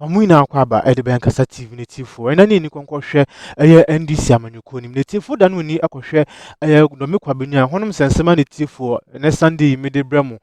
Amuina Kwaba, Edban Cassa TV native for, and any concord share a NDC Amanyukunim native for than we a share a Domikwabinia, Honum Sansaman native for, and Sunday, Midi Bremo.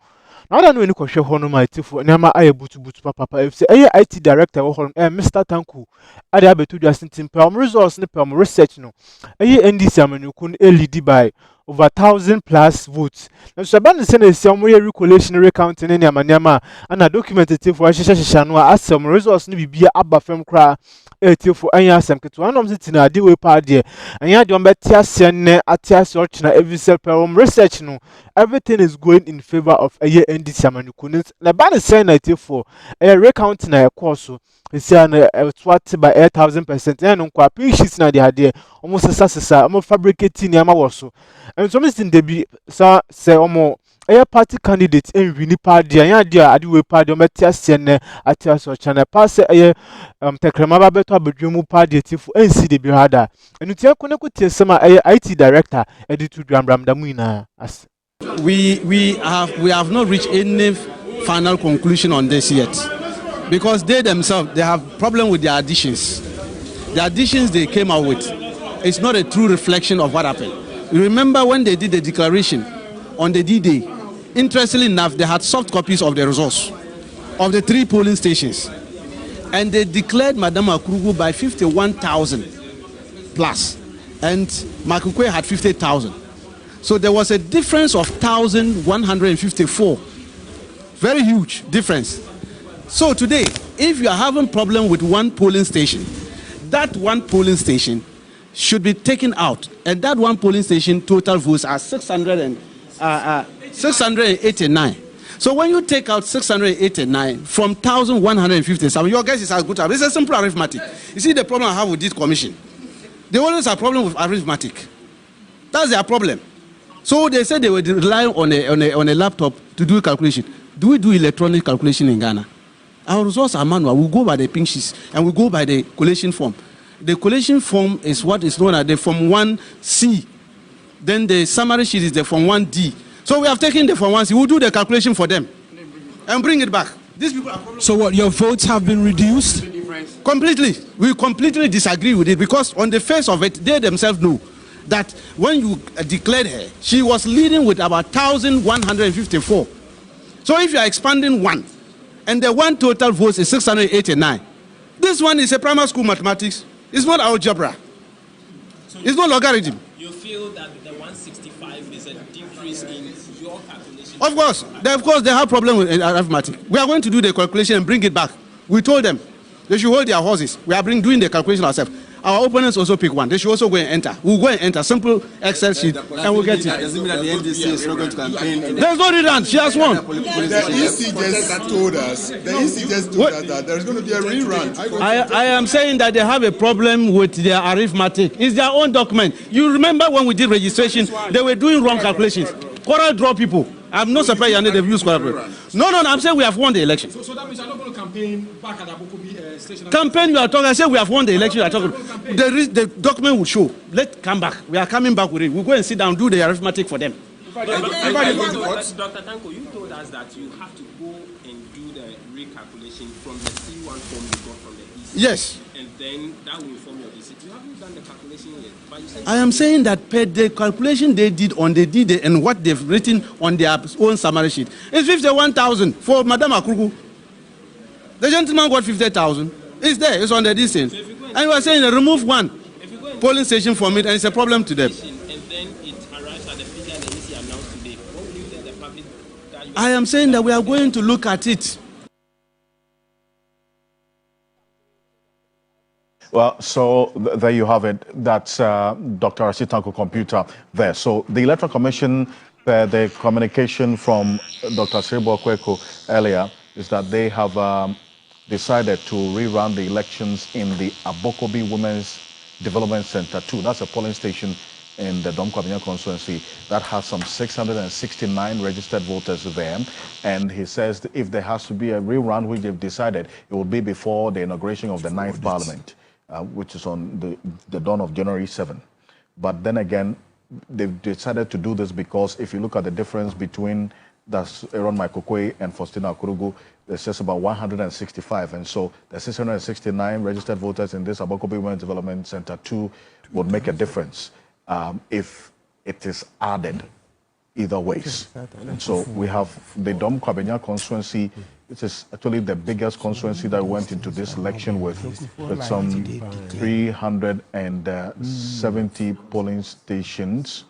Now that we no share Honoma native for, Nama Ayabutu Papa, if say IT director or Mr. Tanku, Adabetu Justin Timpelm resource Nipelm research no, a NDC Amanyukun LED by over 1000+ votes. Now, Shaban send some recollation recounting in Yamanyama and a documentative for Shishanwa as some resource ni be abba firm cry for Ayasam Ketuanum sitting a deal party and yet don't bet Tiasian Atias Orchina every cell research no. Everything is going in favor of a year ending Samanukunis. The ban is saying 94 a recounting a course. It's what by 8,000% and on quapi sheets na the idea almost a sassa, almost fabricating Yama also. And so Mr. Debbie say almost a party candidate in Winnie Party, and idea I do a party on Matias and Atias or China pass a Tekramaba better bedroom party for NC Bihada. And you tell Konako Summer IT director, editor Ram Damina. We have not reached any final conclusion on this yet. Because they themselves, they have problem with their additions. The additions they came out with, it's not a true reflection of what happened. You remember when they did the declaration on the D-Day, interestingly enough, they had soft copies of the results of the 3 polling stations. And they declared Madam Akurugu by 51,000 plus. And Makukwe had 50,000. So there was a difference of 1,154. Very huge difference. So today, if you are having problem with one polling station, that one polling station should be taken out. And that one polling station total votes are 689. So when you take out 689 from 1,157, your guess is as good as it's a simple arithmetic. You see the problem I have with this commission. They always have a problem with arithmetic. That's their problem. So they said they would rely on a laptop to do a calculation. Do we do electronic calculation in Ghana? Our results are manual. We go by the pink sheets and we go by the collation form. The collation form is what is known as the Form 1C. Then the summary sheet is the Form 1D. So we have taken the Form 1C. We'll do the calculation for them and bring it back. These people are so what, your votes have been reduced? Completely. We completely disagree with it because on the face of it, they themselves know that when you declared her, she was leading with about 1,154. So if you are expanding one, and the one total votes is 689. This one is a primary school mathematics. It's not algebra. So it's not logarithm. You feel that the 165 is a decrease in your calculation? Of course. They have problem with arithmetic. We are going to do the calculation and bring it back. We told them they should hold their horses. We are doing the calculation ourselves. Our opponents also pick one. They should also go and enter. We'll go and enter. Simple Excel sheet and we'll get it. Doesn't mean that the NDC is not going to campaign. There's no rerun. She has won. The EC just told us. That there's going to be a rerun. I am saying that they have a problem with their arithmetic. It's their own document. You remember when we did registration, they were doing wrong calculations. Coral draw people. I'm not surprised they've used Coral. No, I'm saying we have won the election. So that means you're not going to campaign back at Abokobi station? Campaign, you are talking. I said we have won the election. The document will show. Let's come back. We are coming back with it. We'll go and sit down, do the arithmetic for them. Dr. Tanko, you told us that you have to go and do the recalculation from the C1 form you got from the EC. Yes. And then that will inform your decision. You haven't done the calculation yet. But you said I am saying that per the calculation they did on the D-Day and what they've written on their own summary sheet is 51,000 for Madam Akurugu. The gentleman got 50,000. It's there. It's on the distance. So and we are saying remove one polling station from it, and it's a problem to them. And then it arrives at the figure the EC announced today. What will you tell the public? I am saying that we are going to look at it. Well, so there you have it. That's Dr. Asitanko computer there. So the Electoral Commission, the communication from Dr. Siribo Kweko earlier is that they have decided to rerun the elections in the Abokobi Women's Development Center 2. That's a polling station in the Dom Kwabena constituency that has some 669 registered voters there. And he says that if there has to be a rerun, which they've decided, it will be before the inauguration of the 9th Parliament. Which is on the dawn of January 7. But then again, they've decided to do this because if you look at the difference between that's Aaron Maikokwe and Faustina Akurugu, there's just about 165. And so the 669 registered voters in this Abokobi Women's Development Center 2 would make a difference if it is added either ways. And so we have the Dom Kwabenya constituency, which is actually the biggest constituency that went into this election with some 370 polling stations.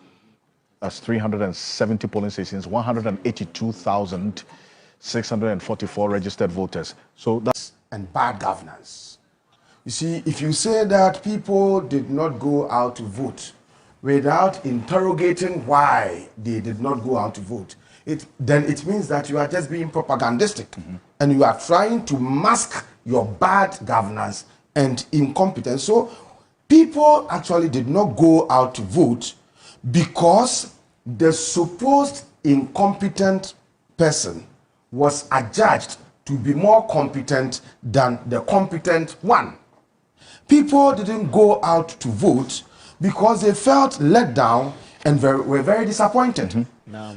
That's 370 polling stations, 182,644 registered voters. So that's and bad governance. You see, if you say that people did not go out to vote without interrogating why they did not go out to vote, then it means that you are just being propagandistic and you are trying to mask your bad governance and incompetence. So people actually did not go out to vote because the supposed incompetent person was adjudged to be more competent than the competent one. People didn't go out to vote because they felt let down and were very disappointed.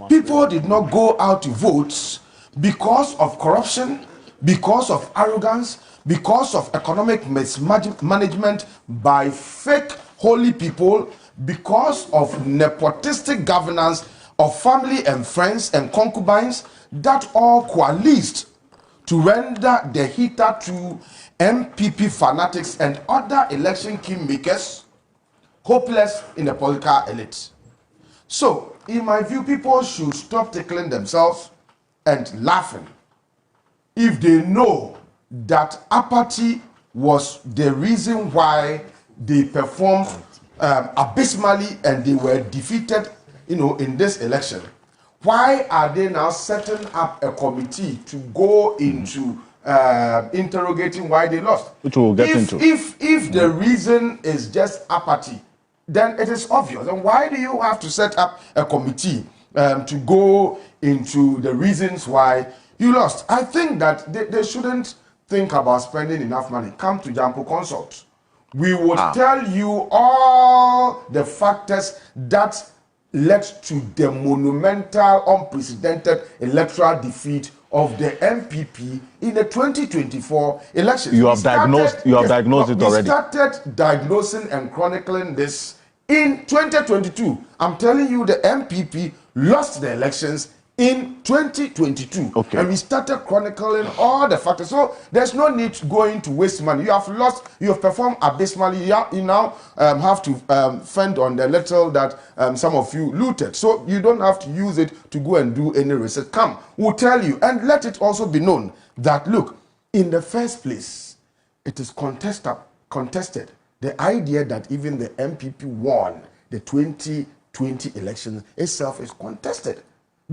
People did not go out to vote because of corruption, because of arrogance, because of economic mismanagement by fake holy people, because of nepotistic governance of family and friends and concubines that all coalesced to render the hitherto MPP fanatics and other election kingmakers hopeless in the political elite. So, in my view, people should stop tickling themselves and laughing if they know that apathy was the reason why they performed abysmally and they were defeated, in this election. Why are they now setting up a committee to go into interrogating why they lost? Which we'll get into. If the reason is just apathy, then it is obvious. And why do you have to set up a committee to go into the reasons why you lost? I think that they shouldn't think about spending enough money. Come to Jampo Consult. We will tell you all the factors that led to the monumental, unprecedented electoral defeat of the MPP in the 2024 elections. You have diagnosed it already. We started diagnosing and chronicling this in 2022. I'm telling you, the MPP lost the elections in 2022. Okay. And we started chronicling all the factors. So there's no need to go into waste money. You have lost, you have performed abysmally. You now have to fend on the little that some of you looted. So you don't have to use it to go and do any research. Come, we'll tell you. And let it also be known that, look, in the first place, it is contested. The idea that even the MPP won the 2020 elections itself is contested.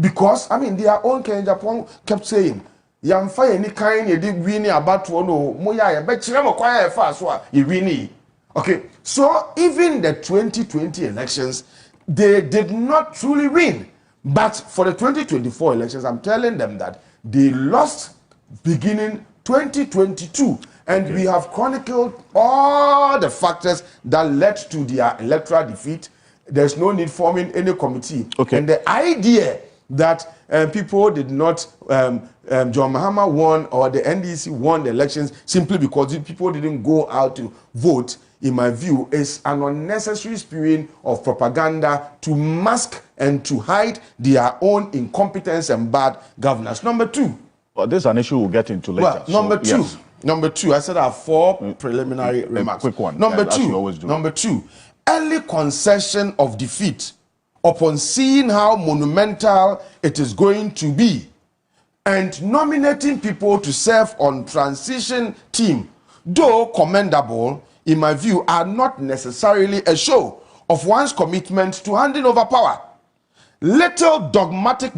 Because, their own Ken Japan kept saying, Yamfa any kind you did winning about to know, Moya, but you never quite fast, you winning. Okay, so even the 2020 elections, they did not truly win. But for the 2024 elections, I'm telling them that they lost beginning 2022. And we have chronicled all the factors that led to their electoral defeat. There's no need forming any committee. Okay. And the idea that people did not, John Mahama won or the NDC won the elections simply because people didn't go out to vote, in my view, is an unnecessary spewing of propaganda to mask and to hide their own incompetence and bad governance. Number two. Well, this is an issue we'll get into later. Well, number two, I said I have four preliminary remarks. Quick one. Number as you always do. Number two, early concession of defeat upon seeing how monumental it is going to be and nominating people to serve on transition team, though commendable, in my view, are not necessarily a show of one's commitment to handing over power. Little dogmatic